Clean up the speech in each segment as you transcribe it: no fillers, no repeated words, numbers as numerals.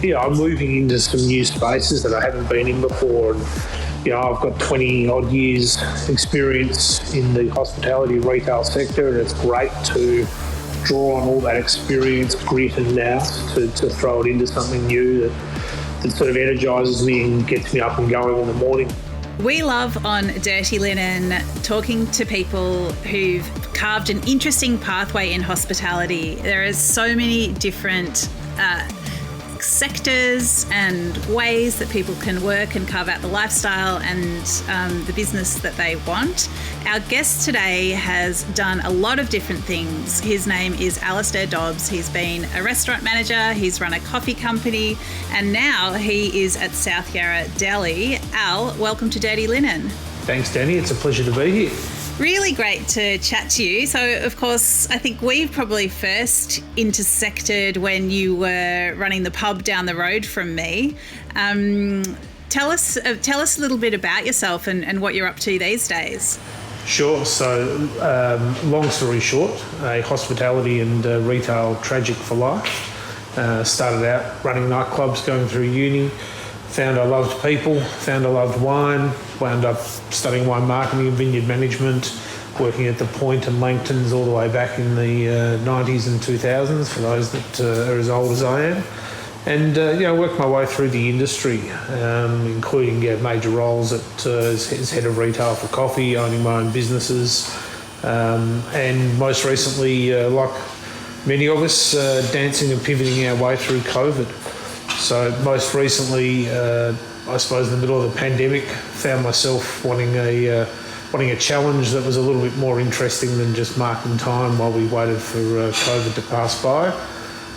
I'm moving into some new spaces that I haven't been in before. And, I've got 20 odd years experience in the hospitality retail sector, and it's great to draw on all that experience, grit and nous to throw it into something new that sort of energises me and gets me up and going in the morning. We love on Dirty Linen talking to people who've carved an interesting pathway in hospitality. There are so many different sectors and ways that people can work and carve out the lifestyle and the business that they want. Our guest today has done a lot of different things. His name is Alastair Dobbs. He's been a restaurant manager, he's run a coffee company, and now he is at South Yarra Deli. Al, welcome to Dirty Linen. Thanks, Dani. It's a pleasure to be here. Really great to chat to you. So, of course, I think we've probably first intersected when you were running the pub down the road from me. Tell us a little bit about yourself and what you're up to these days. Sure. So, long story short, a hospitality and retail tragic for life. Started out running nightclubs, going through uni. Found I loved people, found I loved wine, wound up studying wine marketing and vineyard management, working at the Point and Langtons all the way back in the 90s and 2000s, for those that are as old as I am. And, worked my way through the industry, including major roles as head of retail for coffee, owning my own businesses, and most recently, like many of us, dancing and pivoting our way through COVID. So most recently, I suppose in the middle of the pandemic, found myself wanting a challenge that was a little bit more interesting than just marking time while we waited for COVID to pass by,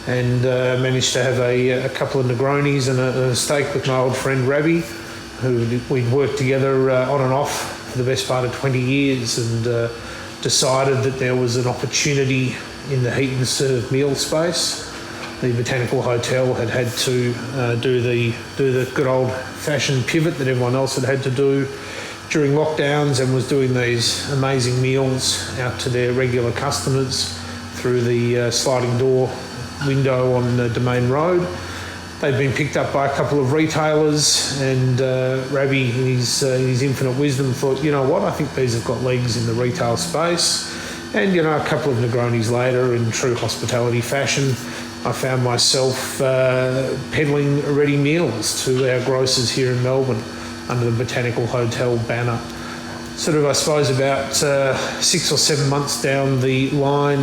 and managed to have a couple of Negronis and a steak with my old friend Rabbi, who we'd worked together on and off for the best part of 20 years, and decided that there was an opportunity in the heat and serve meal space. The Botanical Hotel had to do the good old-fashioned pivot that everyone else had to do during lockdowns, and was doing these amazing meals out to their regular customers through the sliding door window on Domain Road. They'd been picked up by a couple of retailers, and Rabbi, in his infinite wisdom, thought, you know what, I think these have got legs in the retail space. And, a couple of Negronis later, in true hospitality fashion, I found myself peddling ready meals to our grocers here in Melbourne under the Botanical Hotel banner. Sort of, I suppose, about 6 or 7 months down the line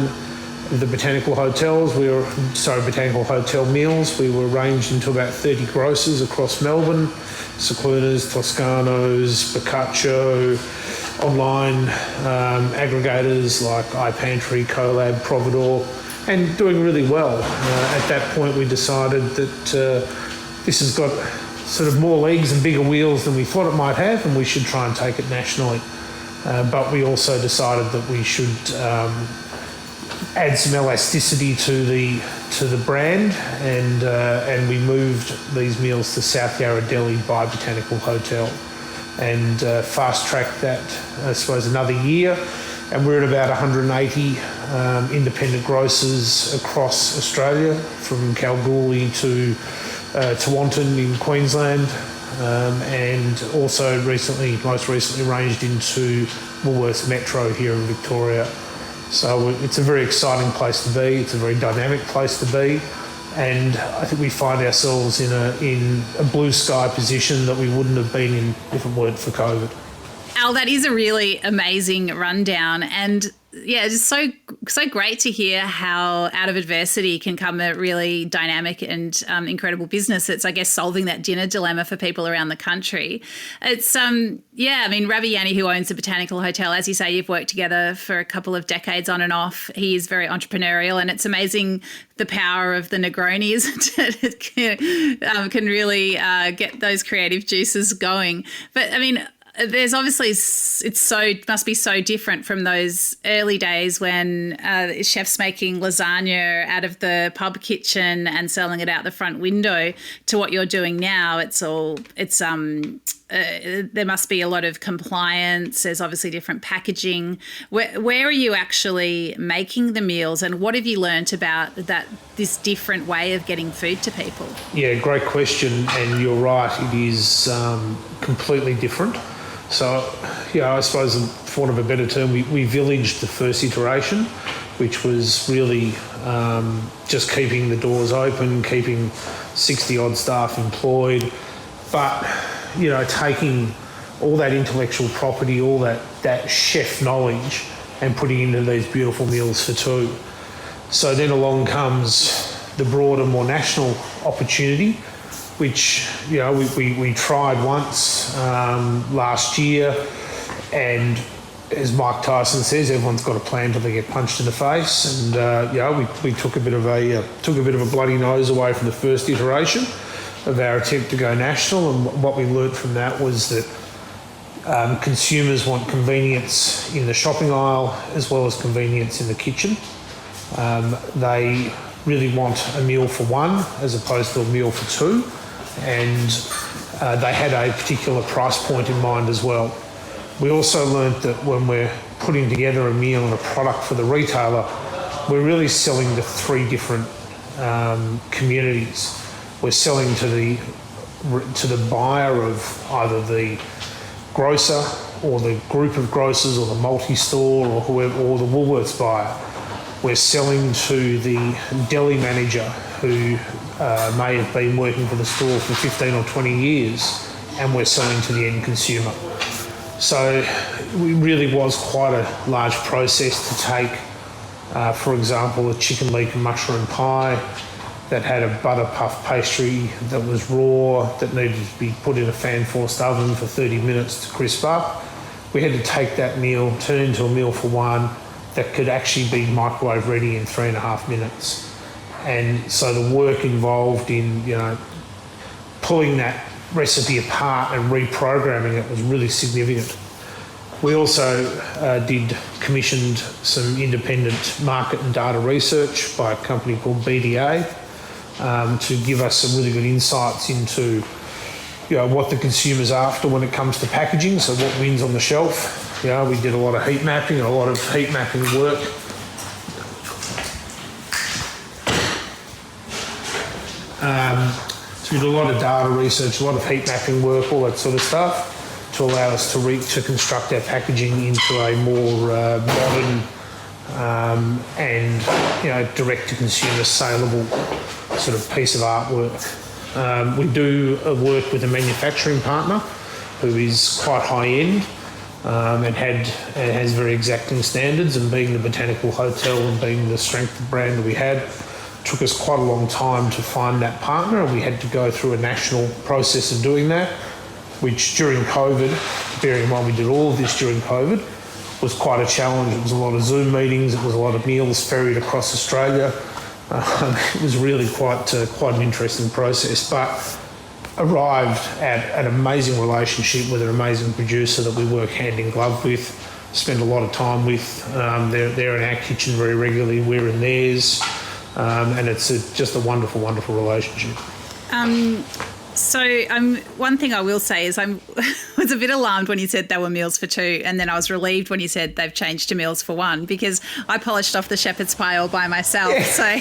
of the Botanical Botanical Hotel meals, we were ranged into about 30 grocers across Melbourne, Ciclunas, Toscanos, Boccaccio, online aggregators like iPantry, Colab, Providor, and doing really well. At that point, we decided that this has got sort of more legs and bigger wheels than we thought it might have, and we should try and take it nationally. But we also decided that we should add some elasticity to the brand, and we moved these meals to South Yarra Deli by Botanical Hotel, and fast-tracked that, I suppose, another year. And we're at about 180 independent grocers across Australia, from Kalgoorlie to Tewantin in Queensland, and also most recently ranged into Woolworths Metro here in Victoria. So it's a very exciting place to be. It's a very dynamic place to be, and I think we find ourselves in a blue sky position that we wouldn't have been in if it weren't for COVID. Al, that is a really amazing rundown, and yeah, it's so great to hear how out of adversity can come a really dynamic and incredible business. It's, I guess, solving that dinner dilemma for people around the country. It's Rabbi Yanni, who owns the Botanical Hotel, as you say, you've worked together for a couple of decades on and off. He is very entrepreneurial, and it's amazing the power of the Negronis can really get those creative juices going. But I mean, there's obviously, must be so different from those early days when chefs making lasagna out of the pub kitchen and selling it out the front window to what you're doing now. It's there must be a lot of compliance. There's obviously different packaging. Where are you actually making the meals, and what have you learnt about this different way of getting food to people? Yeah, great question, and you're right. It is completely different. So, I suppose, for want of a better term, we villaged the first iteration, which was really just keeping the doors open, keeping 60-odd staff employed, but taking all that intellectual property, all that chef knowledge, and putting into these beautiful meals for two. So then along comes the broader, more national opportunity, which we tried once last year, and as Mike Tyson says, everyone's got a plan till they get punched in the face, and we took a bit of a bloody nose away from the first iteration of our attempt to go national, and what we learnt from that was that consumers want convenience in the shopping aisle as well as convenience in the kitchen. They really want a meal for one as opposed to a meal for two, and they had a particular price point in mind as well. We also learnt that when we're putting together a meal and a product for the retailer, we're really selling to three different communities. We're selling to the buyer of either the grocer or the group of grocers or the multi-store or whoever, or the Woolworths buyer. We're selling to the deli manager who may have been working for the store for 15 or 20 years, and we're selling to the end consumer. So it really was quite a large process to take, for example, a chicken leek and mushroom pie that had a butter puff pastry that was raw, that needed to be put in a fan-forced oven for 30 minutes to crisp up. We had to take that meal, turn it into a meal for one that could actually be microwave ready in 3.5 minutes. And so the work involved in, pulling that recipe apart and reprogramming it was really significant. We also commissioned some independent market and data research by a company called BDA to give us some really good insights into what the consumer's after when it comes to packaging, so what wins on the shelf. We did a lot of heat mapping and a lot of heat mapping work. So we did a lot of data research, a lot of heat mapping work, all that sort of stuff, to allow us to construct our packaging into a more modern and direct-to-consumer saleable sort of piece of artwork. We do work with a manufacturing partner who is quite high-end and has very exacting standards, and being the Botanical Hotel and being the strength of brand that we had, took us quite a long time to find that partner, and we had to go through a national process of doing that, which during COVID, bearing in mind we did all of this during COVID, was quite a challenge. It was a lot of Zoom meetings, it was a lot of meals ferried across Australia. It was really quite an interesting process, but arrived at an amazing relationship with an amazing producer that we work hand in glove with, spend a lot of time with. They're in our kitchen very regularly, we're in theirs, and it's just a wonderful, wonderful relationship. So one thing I will say is I was a bit alarmed when you said they were meals for two, and then I was relieved when you said they've changed to meals for one, because I polished off the shepherd's pie all by myself. Yeah. So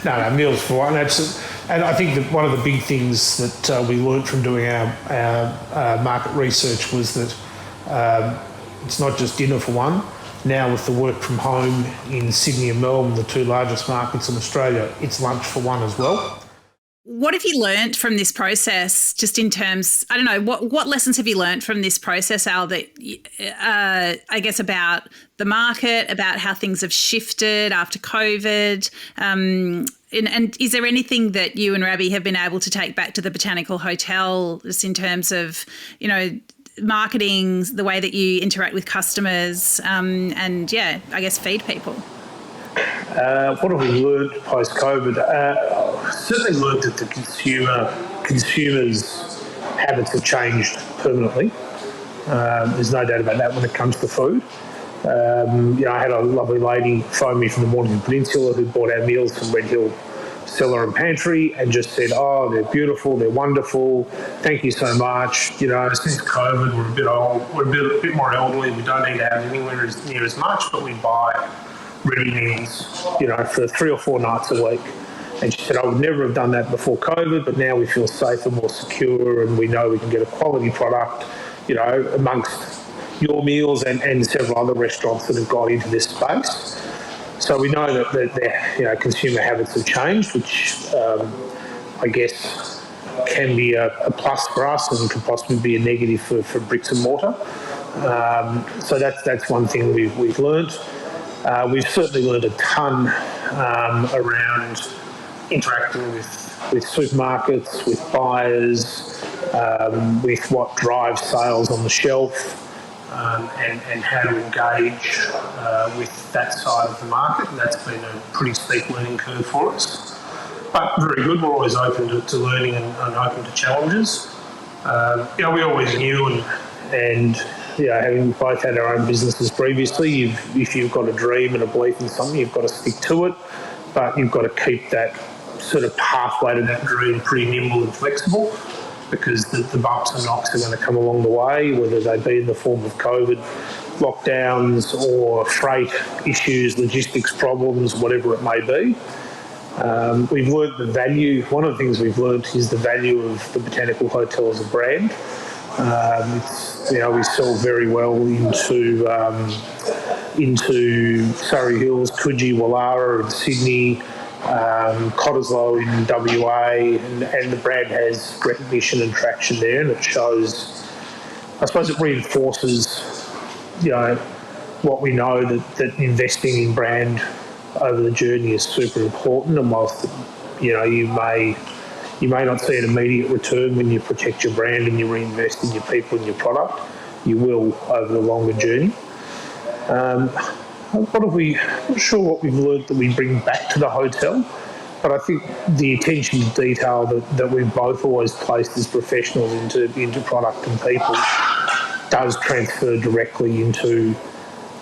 No, meals for one. And I think that one of the big things that we learned from doing our market research was that it's not just dinner for one. Now with the work from home in Sydney and Melbourne, the two largest markets in Australia, it's lunch for one as well. What have you learnt from this process, just in terms, I don't know, what lessons have you learnt from this process, Al, that I guess about the market, about how things have shifted after COVID? And is there anything that you and Rabbi have been able to take back to the Botanical Hotel, just in terms of, marketing, the way that you interact with customers, and, I guess feed people? What have we learned post-COVID? Certainly learned that the consumers' habits have changed permanently. There's no doubt about that when it comes to food. I had a lovely lady phone me from the Mornington Peninsula who bought our meals from Red Hill cellar and pantry and just said, oh, they're beautiful, they're wonderful, thank you so much. You know, since COVID, we're a bit old, we're a bit more elderly, we don't need to have anywhere near as much, but we buy ready meals, you know, for 3 or 4 nights a week. And she said, I would never have done that before COVID, but now we feel safer, more secure, and we know we can get a quality product, you know, amongst your meals and several other restaurants that have got into this space. So we know that their you know, consumer habits have changed, which I guess can be a plus for us and could possibly be a negative for bricks and mortar. So that's one thing we've learned. We've certainly learned a ton around interacting with supermarkets, with buyers, with what drives sales on the shelf, and how to engage with that side of the market. And that's been a pretty steep learning curve for us. But very good. We're always open to learning and open to challenges. You know, we always knew and you know, having both had our own businesses previously, if you've got a dream and a belief in something, you've got to stick to it, but you've got to keep that sort of pathway to that dream pretty nimble and flexible, because the bumps and knocks are going to come along the way, whether they be in the form of COVID lockdowns or freight issues, logistics problems, whatever it may be. We've learned the value. One of the things we've learned is the value of the Botanical Hotel as a brand. You know, we sell very well into Surrey Hills, Coogee, Wallara in Sydney, Cottesloe in WA, and the brand has recognition and traction there, and it shows, I suppose it reinforces, you know, what we know that investing in brand over the journey is super important. And whilst, you know, you may not see an immediate return when you protect your brand and you reinvest in your people and your product, you will over the longer journey. What have we? I'm not sure what we've learned that we bring back to the hotel, but I think the attention to detail that we've both always placed as professionals into product and people does transfer directly into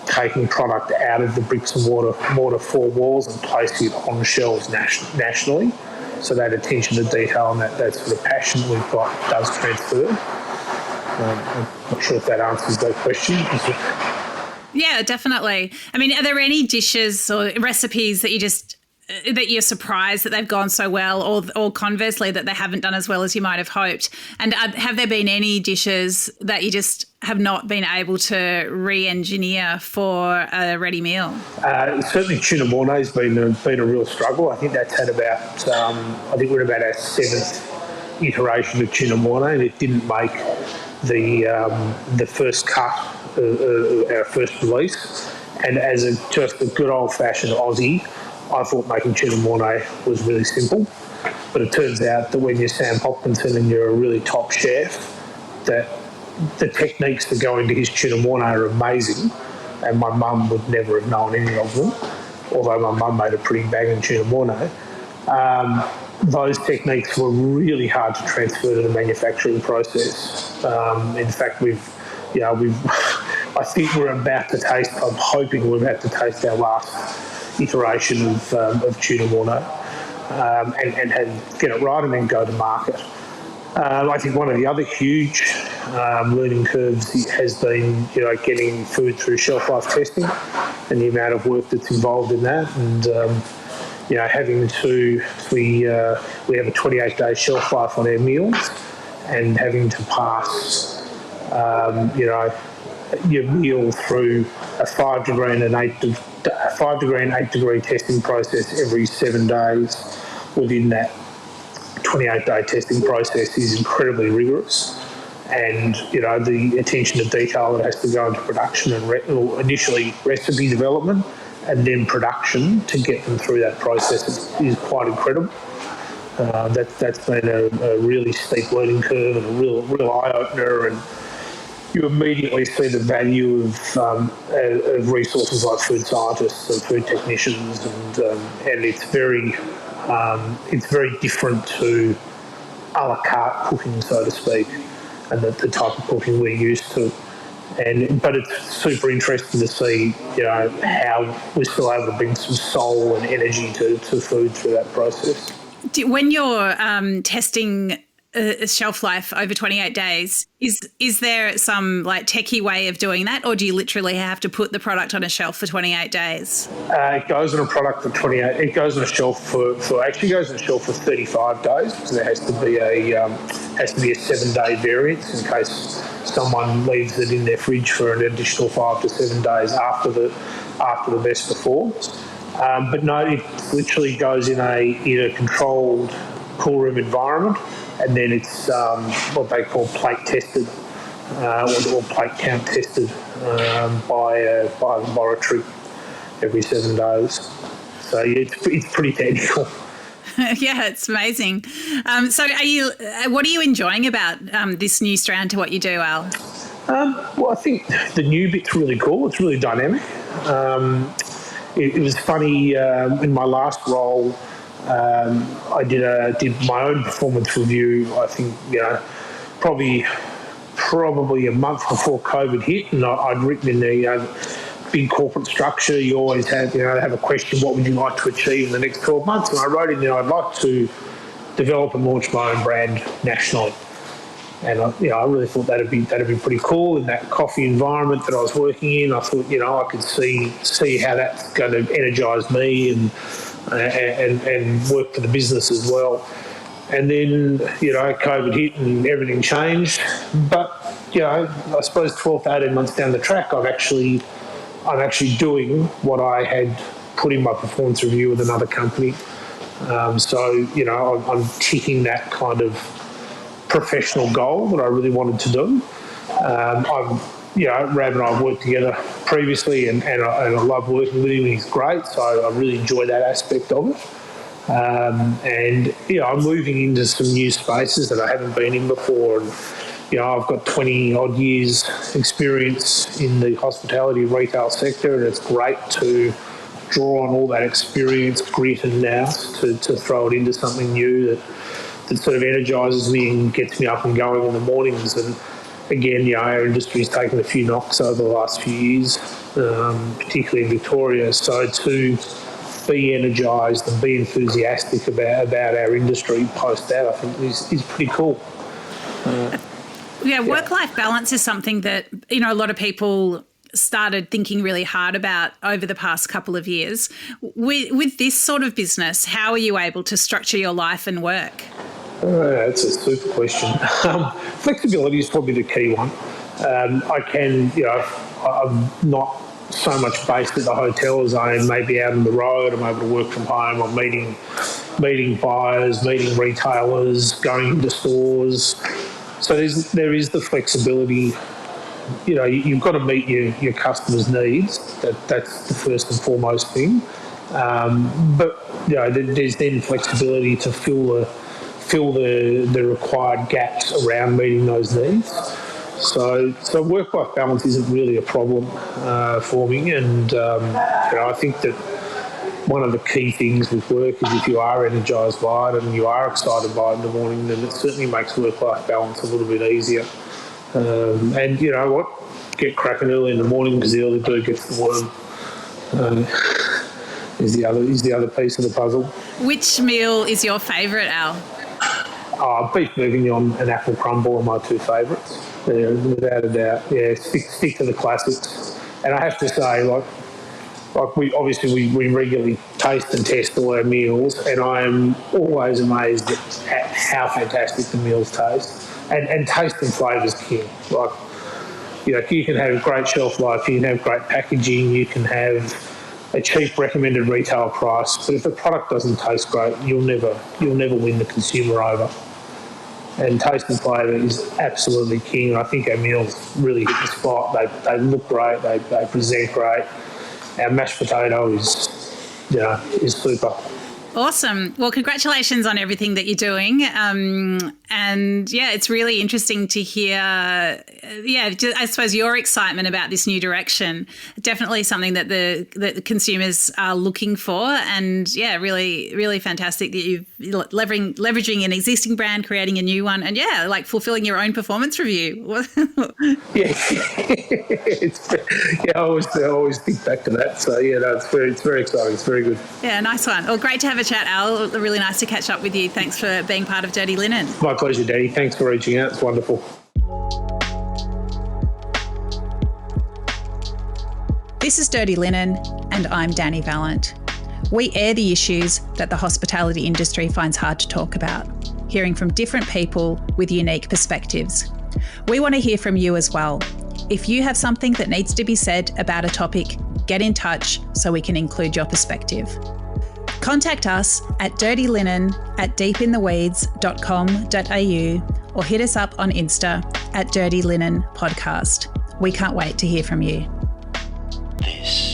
taking product out of the bricks and mortar 4 walls and placing it on shelves nationally. So that attention to detail and that sort of passion that we've got does transfer. I'm not sure if that answers that question. Yeah, definitely. I mean, are there any dishes or recipes that you're surprised that they've gone so well, or conversely that they haven't done as well as you might have hoped? And have there been any dishes that you just have not been able to re-engineer for a ready meal? Certainly tuna mornay has been a real struggle. I think that's had about, I think we're about our 7th iteration of tuna mornay, and it didn't make the first cut, our first release. And as just a good old-fashioned Aussie, I thought making tuna mornay was really simple, but it turns out that when you're Sam Hopkinson and you're a really top chef, that the techniques that go into his tuna mornay are amazing, and my mum would never have known any of them, although my mum made a pretty banging tuna mornay. Those techniques were really hard to transfer to the manufacturing process. In fact, I think we're about to taste, I'm hoping we're about to taste our last iteration of tuna mornay and get it right and then go to market. I think one of the other huge learning curves has been, you know, getting food through shelf life testing and the amount of work that's involved in that. And, you know, we have a 28-day shelf life on our meals, and having to pass, you know, your meal through a 5 degree and 8 degree testing process every 7 days within that 28-day testing process is incredibly rigorous. And, you know, the attention to detail that has to go into production and initially recipe development and then production to get them through that process is quite incredible. That's been a really steep learning curve and a real eye-opener, and you immediately see the value of resources like food scientists and food technicians, and it's very different to a la carte cooking, so to speak, and the type of cooking we're used to. But it's super interesting to see, you know, how we're still able to bring some soul and energy to food through that process. When you're testing a shelf life over 28 days, is there some like techie way of doing that, or do you literally have to put the product on a shelf for 28 days? It goes on a product for 28. It goes on a shelf for actually goes on a shelf for 35 days because there has to be a 7-day variance in case someone leaves it in their fridge for an additional 5 to 7 days after the best before. But no, it literally goes in a controlled cool room environment, and then it's what they call plate tested or plate count tested by a laboratory every 7 days. So yeah, it's pretty technical. Yeah, it's amazing. So what are you enjoying about this new strand to what you do, Al? Well, I think the new bit's really cool. It's really dynamic. It was funny in my last role. I did my own performance review. I think probably a month before COVID hit, and I'd written in the big corporate structure. You always have a question: what would you like to achieve in the next 12 months? And I wrote in there, I'd like to develop and launch my own brand nationally. And I really thought that'd be pretty cool in that coffee environment that I was working in. I thought I could see how that's going to energise me and work for the business as well. And then COVID hit and everything changed. But I suppose 12 to 18 months down the track, I'm actually doing what I had put in my performance review with another company. So I'm ticking that kind of professional goal that I really wanted to do. Rab and I have worked together previously, and I love working with him. He's great, so I really enjoy that aspect of it. I'm moving into some new spaces that I haven't been in before, and I've got 20 odd years experience in the hospitality retail sector, and it's great to draw on all that experience, grit and nous to throw it into something new that sort of energises me and gets me up and going in the mornings. And again, our industry's taken a few knocks over the last few years, particularly in Victoria. So to be energised and be enthusiastic about our industry post that, I think is pretty cool. Work-life balance is something that a lot of people started thinking really hard about over the past couple of years. With this sort of business, how are you able to structure your life and work? That's a super question. Flexibility is probably the key one. I'm not so much based at the hotel as I am maybe out on the road. I'm able to work from home. I'm meeting buyers, meeting retailers, going into stores. So there is the flexibility. You've got to meet your customers' needs. That's the first and foremost thing. But there's then flexibility to fill the required gaps around meeting those needs. So work-life balance isn't really a problem for me, and I think that one of the key things with work is if you are energised by it and you are excited by it in the morning, then it certainly makes work-life balance a little bit easier. And you know what? Get cracking early in the morning because the early bird gets the worm. Is the other piece of the puzzle. Which meal is your favourite, Al? Beef bourguignon and apple crumble are my two favourites. Yeah, without a doubt. Yeah, stick to the classics. And I have to say, like we regularly taste and test all our meals, and I am always amazed at how fantastic the meals taste. And taste and flavour is king. Like, you can have great shelf life, you can have great packaging, you can have a cheap recommended retail price, but if the product doesn't taste great, you'll never win the consumer over. And taste and flavour is absolutely king. I think our meals really hit the spot. They look great, they present great. Our mashed potato is super. Awesome. Well, congratulations on everything that you're doing. And yeah, it's really interesting to hear, I suppose your excitement about this new direction. Definitely something that the consumers are looking for. And yeah, really, really fantastic that you've leveraging an existing brand, creating a new one, and like fulfilling your own performance review. I always think back to that. So it's very exciting. It's very good. Yeah, nice one. Well, great to have a chat, Al. Really nice to catch up with you. Thanks for being part of Dirty Linen. My pleasure, Dani. Thanks for reaching out. It's wonderful. This is Dirty Linen, and I'm Dani Valent. We air the issues that the hospitality industry finds hard to talk about, hearing from different people with unique perspectives. We want to hear from you as well. If you have something that needs to be said about a topic, get in touch so we can include your perspective. Contact us at dirtylinen@deepintheweeds.com.au or hit us up on Insta at Dirty Linen Podcast. We can't wait to hear from you. This